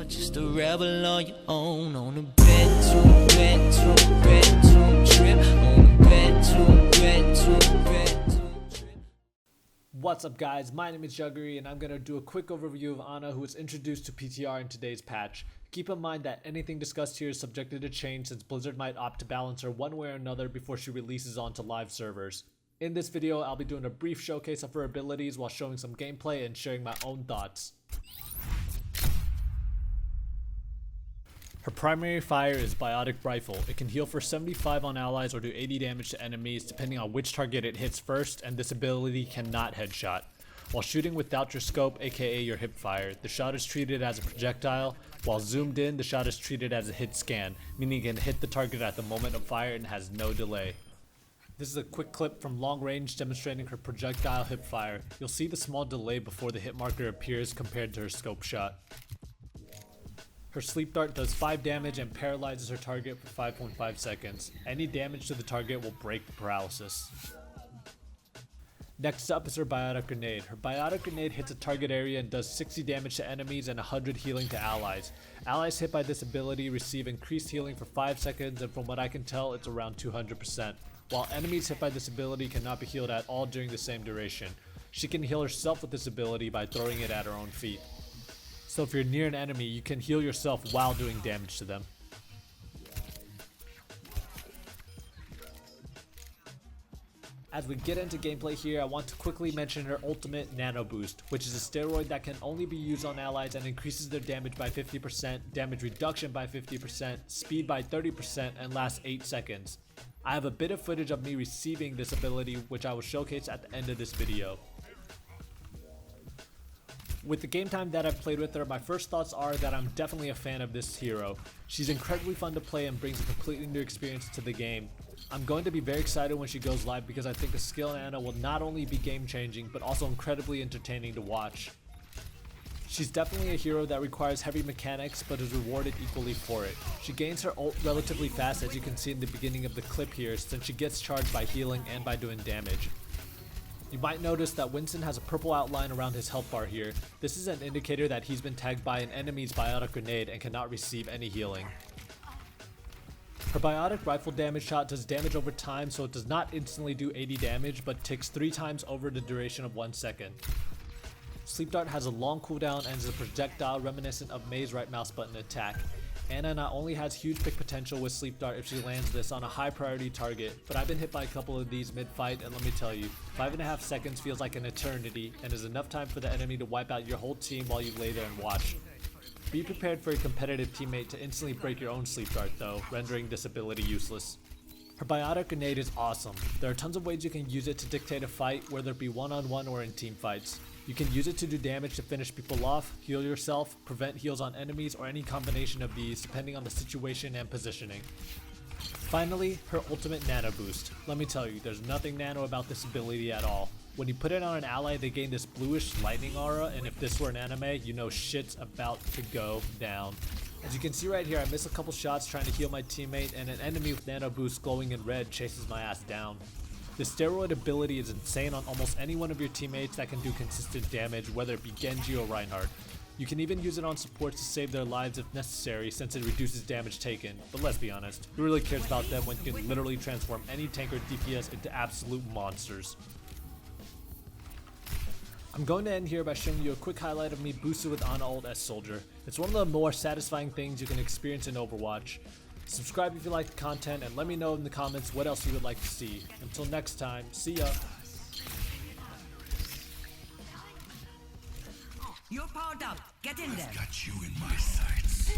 just a rebel on your own, on a bed-to-bed-to-bed-to trip, on a bed-to-bed-to-bed-to trip. What's up guys, my name is Juggery and I'm going to do a quick overview of Ana, who was introduced to PTR in today's patch. Keep in mind that anything discussed here is subjected to change, since Blizzard might opt to balance her one way or another before she releases onto live servers. In this video, I'll be doing a brief showcase of her abilities while showing some gameplay and sharing my own thoughts. Her primary fire is Biotic Rifle. It can heal for 75 on allies or do 80 damage to enemies depending on which target it hits first, and this ability cannot headshot. While shooting without your scope, aka your hip fire, the shot is treated as a projectile. While zoomed in, the shot is treated as a hit scan, meaning it can hit the target at the moment of fire and has no delay. This is a quick clip from long range demonstrating her projectile hip fire. You'll see the small delay before the hit marker appears compared to her scope shot. Her sleep dart does 5 damage and paralyzes her target for 5.5 seconds. Any damage to the target will break the paralysis. Next up is her Biotic Grenade. Her Biotic Grenade hits a target area and does 60 damage to enemies and 100 healing to allies. Allies hit by this ability receive increased healing for 5 seconds, and from what I can tell, it's around 200%. While enemies hit by this ability cannot be healed at all during the same duration. She can heal herself with this ability by throwing it at her own feet. So if you're near an enemy, you can heal yourself while doing damage to them. As we get into gameplay here, I want to quickly mention her ultimate Nano Boost, which is a steroid that can only be used on allies and increases their damage by 50%, damage reduction by 50%, speed by 30%, and lasts 8 seconds. I have a bit of footage of me receiving this ability, which I will showcase at the end of this video. With the game time that I've played with her, my first thoughts are that I'm definitely a fan of this hero. She's incredibly fun to play and brings a completely new experience to the game. I'm going to be very excited when she goes live because I think the skill in Ana will not only be game changing, but also incredibly entertaining to watch. She's definitely a hero that requires heavy mechanics, but is rewarded equally for it. She gains her ult relatively fast, as you can see in the beginning of the clip here, since she gets charged by healing and by doing damage. You might notice that Winston has a purple outline around his health bar here. This is an indicator that he's been tagged by an enemy's Biotic Grenade and cannot receive any healing. Her Biotic Rifle damage shot does damage over time, so it does not instantly do 80 damage, but ticks 3 times over the duration of 1 second. Sleep Dart has a long cooldown and is a projectile reminiscent of Mei's right mouse button attack. Ana not only has huge pick potential with Sleep Dart if she lands this on a high priority target, but I've been hit by a couple of these mid-fight, and let me tell you, 5.5 seconds feels like an eternity and is enough time for the enemy to wipe out your whole team while you lay there and watch. Be prepared for a competitive teammate to instantly break your own Sleep Dart though, rendering this ability useless. Her Biotic Grenade is awesome. There are tons of ways you can use it to dictate a fight, whether it be one-on-one or in team fights. You can use it to do damage to finish people off, heal yourself, prevent heals on enemies, or any combination of these depending on the situation and positioning. Finally, her ultimate Nano Boost. Let me tell you, there's nothing nano about this ability at all. When you put it on an ally, they gain this bluish lightning aura, and if this were an anime, you know shit's about to go down. As you can see right here, I miss a couple shots trying to heal my teammate, and an enemy with Nano Boost glowing in red chases my ass down. The steroid ability is insane on almost any one of your teammates that can do consistent damage, whether it be Genji or Reinhardt. You can even use it on supports to save their lives if necessary, since it reduces damage taken, but let's be honest, who really cares about them when you can literally transform any tank or DPS into absolute monsters? I'm going to end here by showing you a quick highlight of me boosted with Ana ult as Soldier. It's one of the more satisfying things you can experience in Overwatch. Subscribe if you like the content, and let me know in the comments what else you would like to see. Until next time, see ya! You're powered up. Get in there. Got you in my sights.